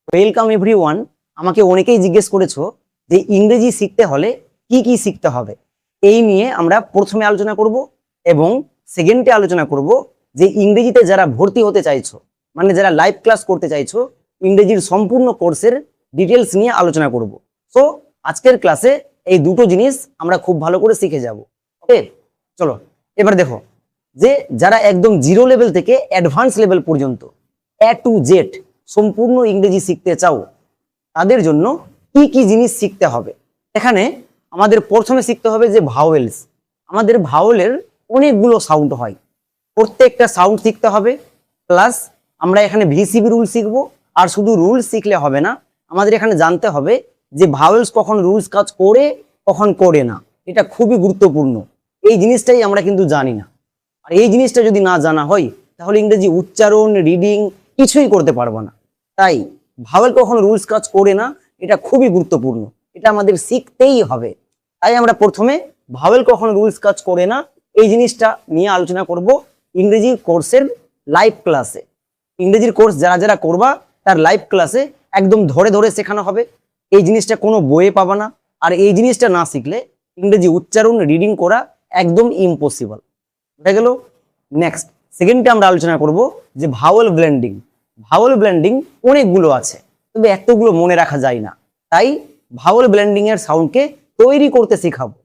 Welcome everyone. আমাকে অনেকেই জিজ্ঞেস করেছো যে ইংরেজি শিখতে হলে কি কি শিখতে হবে। এই নিয়ে আমরা প্রথমে আলোচনা করব এবং সেকেন্ডে আলোচনা করব যে ইংরেজিতে যারা ভর্তি হতে চাইছো, মানে যারা লাইভ ক্লাস করতে চাইছো, ইংরেজির সম্পূর্ণ কোর্সের ডিটেলস নিয়ে আলোচনা করব। সো আজকের ক্লাসে এই দুটো জিনিস আমরা খুব ভালো করে শিখে যাব। ওকে, চলো এবার দেখো যে যারা একদম জিরো লেভেল থেকে অ্যাডভান্স লেভেল পর্যন্ত এ টু জেড সম্পূর্ণ ইংরেজি শিখতে চাও, তাদের জন্য কি কি জিনিস শিখতে হবে। এখানে আমাদের প্রথমে শিখতে হবে যে ভাওয়েলস। আমাদের ভাওয়েলের অনেকগুলো সাউন্ড হয়, প্রত্যেকটা সাউন্ড শিখতে হবে। প্লাস আমরা এখানে ভিসিবি রুল শিখবো। আর শুধু রুলস শিখলে হবে না, আমাদের এখানে জানতে হবে যে ভাওয়েলস কখন রুলস কাজ করে কখন করে না। এটা খুবই গুরুত্বপূর্ণ। এই জিনিসটাই আমরা কিন্তু জানি না। আর এই জিনিসটা যদি না জানা হয় তাহলে ইংরেজি উচ্চারণ, রিডিং কিছুই করতে পারবো না। তাই ভাওয়েল কখন রুলস কাজ করে না এটা খুবই গুরুত্বপূর্ণ, এটা আমাদের শিখতেই হবে। তাই আমরা প্রথমে ভাওয়েল কখন রুলস কাজ করে না এই জিনিসটা নিয়ে আলোচনা করব ইংরেজি কোর্সের লাইভ ক্লাসে। ইংরেজির কোর্স যারা যারা করবা তার লাইভ ক্লাসে একদম ধরে ধরে শেখানো হবে। এই জিনিসটা কোনো বইয়ে পাবা না। আর এই জিনিসটা না শিখলে ইংরেজি উচ্চারণ, রিডিং করা একদম ইম্পসিবল। বুঝা গেল? নেক্সট সেকেন্ডে আমরা আলোচনা করব যে ভাওয়েল ব্লেন্ডিং। ভাওয়েল ব্লেন্ডিং অনেকগুলো আছে, তবে এতগুলো মনে রাখা যায় না। তাই ভাওয়েল ব্লেন্ডিং এর সাউন্ডকে তৈরি করতে শেখাবো।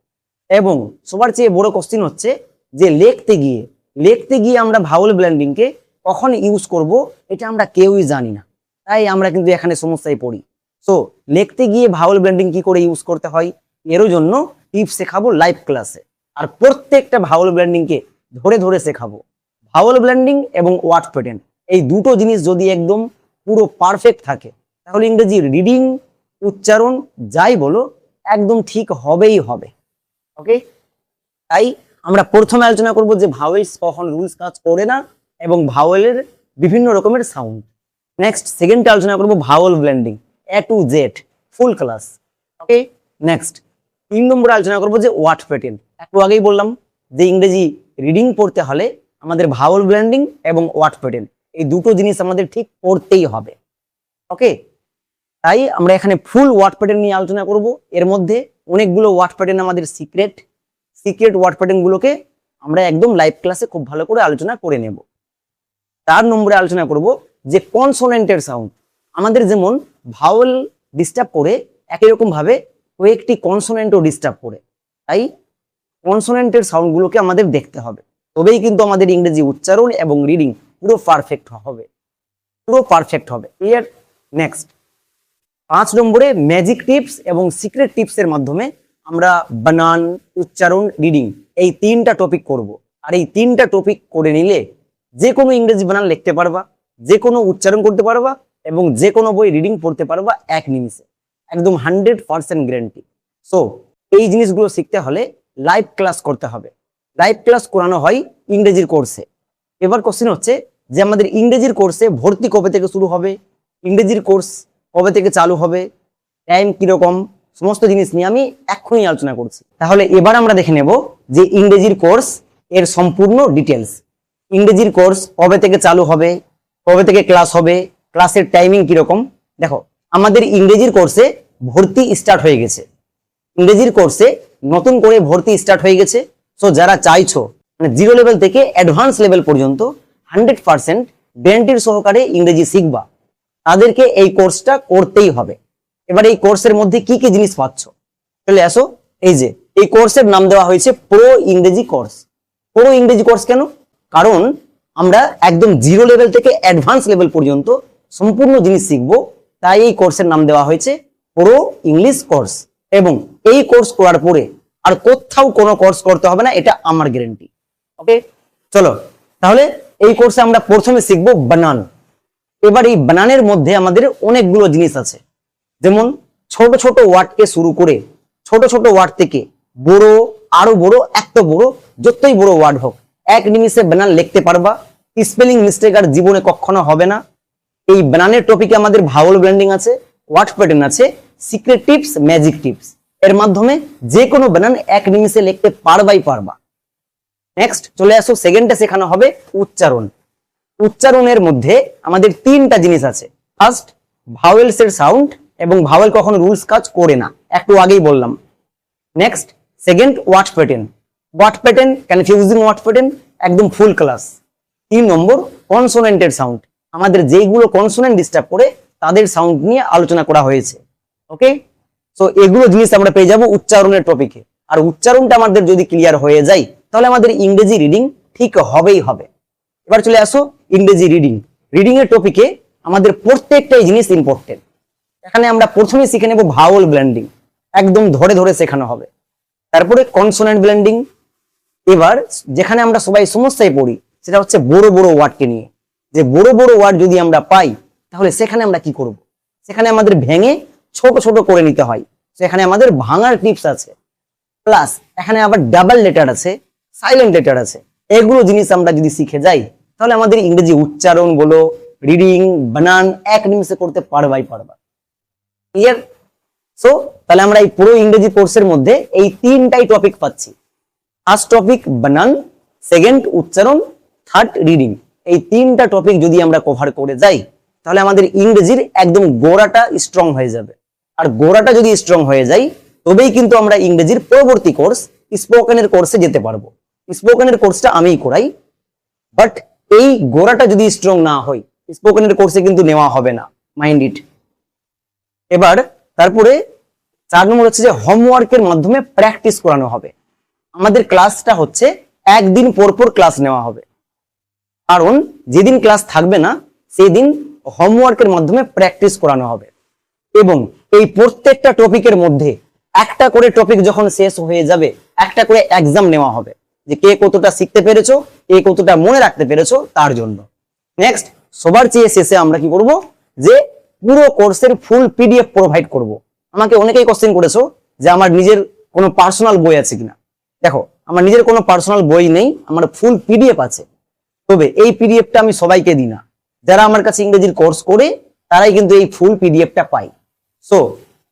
এবং সবার চেয়ে বড় কোশ্চেন হচ্ছে যে লিখতে গিয়ে আমরা ভাওয়েল ব্লেন্ডিংকে কখন ইউজ করব এটা আমরা কেউই জানি না। তাই আমরা কিন্তু এখানে সমস্যায় পড়ি। সো লিখতে গিয়ে ভাওয়েল ব্লেন্ডিং কি করে ইউজ করতে হয় এর জন্য টিপস শেখাবো লাইভ ক্লাসে। আর প্রত্যেকটা ভাওয়েল ব্লেন্ডিংকে ধরে ধরে শেখাবো। ভাওয়েল ব্লেন্ডিং এবং ওয়ার্ড প্যাটার্ন এই দুটো জিনিস যদি একদম পুরো পারফেক্ট থাকে তাহলে ইংরেজি রিডিং, উচ্চারণ যাই বলো একদম ঠিক হবেই হবে। ওকে, তাই আমরা প্রথমে আলোচনা করব যে ভাওয়েলস কখন রুলস কাজ করে না এবং ভাওয়েলের বিভিন্ন রকমের সাউন্ড। নেক্সট সেকেন্ডে আলোচনা করব vowel blending A to Z full class. Okay, next 3 নম্বরে আলোচনা করব যে ওয়ার্ড প্যাটার্ন। একটু আগেই বললাম যে ইংরেজি রিডিং পড়তে হলে আমাদের ভাওয়েল ব্লেন্ডিং এবং ওয়ার্ড প্যাটার্ন এই দুটো জিনিস আমাদের ঠিক পড়তেই হবে। ওকে, তাই আমরা এখানে ফুল ওয়ার্ড প্যাটার্ন নিয়ে আলোচনা করব। এর মধ্যে অনেকগুলো ওয়ার্ড প্যাটার্ন আমাদের সিক্রেট ওয়ার্ড প্যাটার্ন গুলোকে আমরা একদম লাইভ ক্লাসে খুব ভালো করে আলোচনা করে নেব। 4 নম্বরে আলোচনা করব যে কনসোনেন্টের সাউন্ড। আমাদের যেমন ভাওয়েল ডিস্টার্ব করে একই রকম ভাবে কয়েকটি কনসোনেন্টও ডিস্টার্ব করে। তাই কনসোনেন্টের সাউন্ড গুলোকে আমাদের দেখতে হবে, তবেই কিন্তু আমাদের ইংরেজি উচ্চারণ এবং রিডিং পুরো পারফেক্ট হবে। ক্লিয়ার? নেক্সট 5 নম্বরে ম্যাজিক টিপস এবং সিক্রেট টিপসের মাধ্যমে আমরা বানান, উচ্চারণ, রিডিং এই 3টা টপিক করব। আর এই 3টা টপিক করে নিলে যে কোনো ইংরেজি বানান লিখতে পারবা, যে কোনো উচ্চারণ করতে পারবা এবং যে কোনো বই রিডিং পড়তে পারবা 1 নিমিষে, একদম 100% গ্যারান্টি। সো এই জিনিসগুলো শিখতে হলে লাইভ ক্লাস করতে হবে। লাইভ ক্লাস করানো হয় ইংরেজির কোর্সে। এবার কোশ্চেন হচ্ছে যে আমাদের ইংরেজির কোর্সে ভর্তি কবে থেকে শুরু হবে, ইংরেজির কোর্স কবে থেকে চালু হবে, টাইম কিরকম, সমস্ত জিনিস নিয়ে আমি এক্ষুনি আলোচনা করছি। তাহলে এবার আমরা দেখে নেব যে ইংরেজির কোর্স এর সম্পূর্ণ ডিটেলস। ইংরেজির কোর্স কবে থেকে চালু হবে, কবে থেকে ক্লাস হবে, ক্লাসের টাইমিং কিরকম। দেখো আমাদের ইংরেজির কোর্সে ভর্তি স্টার্ট হয়ে গেছে। ইংরেজির কোর্সে নতুন করে ভর্তি স্টার্ট হয়ে গেছে। সো যারা চাইছো মানে জিরো লেভেল থেকে অ্যাডভান্স লেভেল পর্যন্ত 100% গ্যারান্টির সহকারে ইংরেজি শিখবা, তাদেরকে এই কোর্সটা করতেই হবে। এবার এই কোর্সের মধ্যে কি কি জিনিস পাচ্ছ চলে আসো। এই যে এই কোর্সের নাম দেওয়া হয়েছে প্রো ইংরেজি কোর্স। প্রো ইংরেজি কোর্স কেন? কারণ আমরা একদম জিরো লেভেল থেকে অ্যাডভান্স লেভেল পর্যন্ত সম্পূর্ণ জিনিস শিখবো। তাই এই কোর্সের নাম দেওয়া হয়েছে প্রো ইংলিশ কোর্স। এবং এই কোর্স করার পরে আর কোথাও কোনো কোর্স করতে হবে না, এটা আমার গ্যারান্টি। ওকে, চলো তাহলে এই কোর্সে আমরা প্রথমে শিখবো বানান। এবার এই বানানের মধ্যে আমাদের অনেকগুলো জিনিস আছে, যেমন ছোট ছোট ওয়ার্ডকে শুরু করে ছোট ছোট ওয়ার্ড থেকে বড়, আরো বড়, এত বড়, যতই বড় ওয়ার্ড হোক 1 নিমিষে বানান লিখতে পারবা। স্পেলিং মিস্টেক আর জীবনে কখনো হবে না। এই বানানের টপিকে আমাদের ভাওয়েল ব্লেন্ডিং আছে, ওয়ার্ড প্যাটার্ন আছে, সিক্রেট টিপস, ম্যাজিক টিপস। এর মাধ্যমে যে কোনো বানান 1 নিমিষে লিখতে পারবা। নেক্সট চলে আসো সেকেন্ডে শেখানো হবে উচ্চারণ। উচ্চারণের মধ্যে আমাদের 3টা জিনিস আছে। ফার্স্ট ভাওয়েলস এর সাউন্ড এবং ভাওয়েল কখনো রুলস কাজ করে না, একটু আগেই বললাম। Next second what pattern. What pattern, confusing what pattern, একদম ফুল ক্লাস। 3 নম্বর কনসোনেন্টের সাউন্ড, আমাদের যেইগুলো কনসোনেন্ট ডিস্টার্ব করে তাদের সাউন্ড নিয়ে আলোচনা করা হয়েছে। ওকে, সো এগুলো জিনিস আমরা পেয়ে যাব উচ্চারণের টপিকে। আর উচ্চারণটা আমাদের যদি ক্লিয়ার হয়ে যায় তাহলে আমাদের ইংরেজি রিডিং ঠিক হবেই হবে। এবার চলে আসো ইংরেজি রিডিং। রিডিং এর টপিকে আমাদের প্রত্যেকটাই জিনিস ইম্পর্টেন্ট। এখানে আমরা প্রথমে শিখে নেব ভাওয়েল ব্লেন্ডিং, একদম ধরে ধরে শেখানো হবে। তারপরে কনসোনেন্ট ব্লেন্ডিং। এবার যেখানে আমরা সবাই সমস্যায় পড়ি সেটা হচ্ছে বড় বড় ওয়ার্ডকে নিয়ে, যে বড় বড় ওয়ার্ড যদি আমরা পাই তাহলে সেখানে আমরা কি করব, সেখানে আমাদের ভেঙে ছোট ছোট করে নিতে হয়। সেখানে আমাদের ভাঙার টিপস আছে, প্লাস এখানে আবার ডাবল লেটার আছে, সাইলেন্ট লেটার আছে। এগুলো জিনিস আমরা যদি শিখে যাই তাহলে আমাদের ইংরেজি উচ্চারণ বলো, রিডিং, বানান এক নিমিষে করতে পারবা। ক্লিয়ার? সো তাহলে আমরা এই পুরো ইংরেজি কোর্সের মধ্যে এই 3টাই টপিক পাচ্ছি। ফার্স্ট টপিক বানান, সেকেন্ড উচ্চারণ, থার্ড রিডিং। এই 3টা টপিক যদি আমরা কভার করে যাই তাহলে আমাদের ইংরেজির একদম গোড়াটা স্ট্রং হয়ে যাবে। আর গোড়াটা যদি স্ট্রং হয়ে যায় তবেই কিন্তু আমরা ইংরেজির পরবর্তী কোর্স স্পোকেনের কোর্সে যেতে পারবো। স্পোকেনের কোর্সটা আমিই করাই, বাট এই গোড়াটা যদি স্ট্রং না হয় স্পোকেনের কোর্সে কিন্তু নেওয়া হবে না, মাইন্ড ইট। এবার তারপরে 4 নম্বর হচ্ছে যে হোমওয়ার্কের মাধ্যমে প্র্যাকটিস করানো হবে। আমাদের ক্লাসটা হচ্ছে একদিন পর পর ক্লাস নেওয়া হবে, কারণ যেদিন ক্লাস থাকবে না সেই দিন হোমওয়ার্কের মাধ্যমে প্র্যাকটিস করানো হবে। এবং এই প্রত্যেকটা টপিকের মধ্যে একটা করে টপিক যখন শেষ হয়ে যাবে একটা করে এক্সাম নেওয়া হবে, যে কে কতটা শিখতে পেরেছো, কে কতটা মনে রাখতে পেরেছো তার জন্য। নেক্সট সবার চেয়ে শেষে আমরা কি করব, যে পুরো কোর্সের ফুল পিডিএফ প্রোভাইড করব। আমাকে অনেকেই কোশ্চেন করেছো যে আমার নিজের কোনো পার্সোনাল বই আছে কিনা। দেখো, আমার নিজের কোনো পার্সোনাল বই নেই, আমার ফুল পিডিএফ আছে। তবে এই পিডিএফটা আমি সবাইকে দিই না, যারা আমার কাছে ইংরেজির কোর্স করে তারাই কিন্তু এই ফুল পিডিএফটা পায়। সো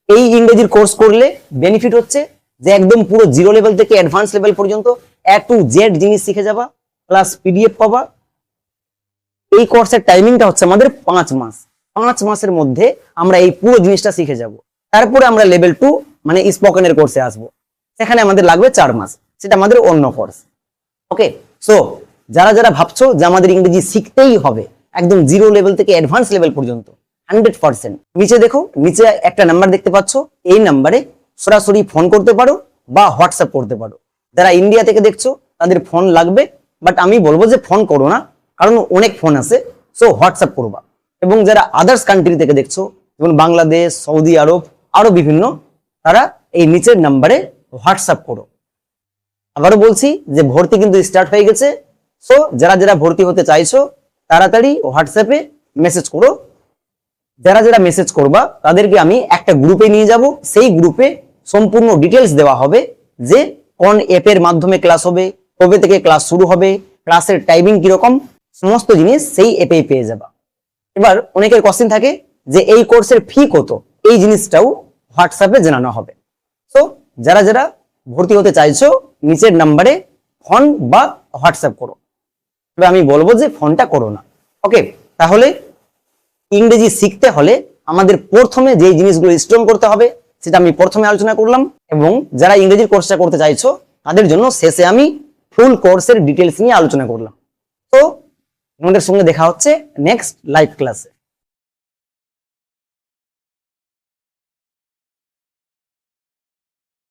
এই ইংরেজির কোর্স করলে বেনিফিট হচ্ছে যে একদম পুরো জিরো লেভেল থেকে অ্যাডভান্স লেভেল পর্যন্ত A to Z জিনিস শিখে যাবা, প্লাস পিডিএফ পাবা। এই কোর্সের টাইমিংটা হচ্ছে আমাদের 5 মাস। 5 মাসের মধ্যে আমরা এই পুরো জিনিসটা শিখে যাব। তারপরে আমরা লেভেল 2 মানে স্পোকেনের কোর্সে আসবো, সেখানে আমাদের লাগবে 4 মাস, সেটা আমাদের অন্য কোর্স। ওকে, সো যারা যারা ভাবছো যে আমাদের ইংরেজি শিখতেই হবে একদম জিরো লেভেল থেকে অ্যাডভান্স লেভেল পর্যন্ত 100%, নিচে দেখো, নিচে একটা নাম্বার দেখতে পাচ্ছ, এই নাম্বারে সরাসরি ফোন করতে পারো বা হোয়াটসঅ্যাপ করতে পারো। যারা ইন্ডিয়া থেকে দেখছো তাদের ফোন লাগবে, বাট আমি বলবো যে ফোন করো না, কারণ অনেক ফোন আছে, সো হোয়াটসঅ্যাপ করবা। এবং যারা আদার্স কান্ট্রি থেকে দেখছো যেমন বাংলাদেশ, সৌদি আরব, আরো বিভিন্ন, তারা এই নিচের নাম্বারে হোয়াটসঅ্যাপ করো। আবারও বলছি যে ভর্তি কিন্তু স্টার্ট হয়ে গেছে, সো যারা যারা ভর্তি হতে চাইছো তাড়াতাড়ি হোয়াটসঅ্যাপে মেসেজ করো। যারা যারা মেসেজ করবা তাদেরকে আমি একটা গ্রুপে নিয়ে যাব, সেই গ্রুপে সম্পূর্ণ ডিটেলস দেওয়া হবে যে কোন অ্যাপের মাধ্যমে ক্লাস হবে, কবে থেকে ক্লাস শুরু হবে, ক্লাসের টাইমিং কিরকম, সমস্ত জিনিস সেই অ্যাপেই পেয়ে যাবা। এবার অনেকের কোশ্চেন থাকে যে এই কোর্সের ফি কত, এই জিনিসটাও হোয়াটসঅ্যাপে জানানো হবে। সো যারা যারা ভর্তি হতে চাইছো নিচের নাম্বারে ফোন বা হোয়াটসঅ্যাপ করো। তবে আমি বলবো যে ফোনটা করো না। ওকে, তাহলে ইংরেজি শিখতে হলে আমাদের প্রথমে যে জিনিসগুলো স্ট্রং করতে হবে সেটা আমি প্রথমে আলোচনা করলাম, এবং যারা ইংরেজির কোর্সটা করতে চাইছো তাদের জন্য শেষে আমি ফুল কোর্সের ডিটেলস নিয়ে আলোচনা করলাম। তো আমাদের সঙ্গে দেখা হচ্ছে নেক্সট লাইভ ক্লাসে।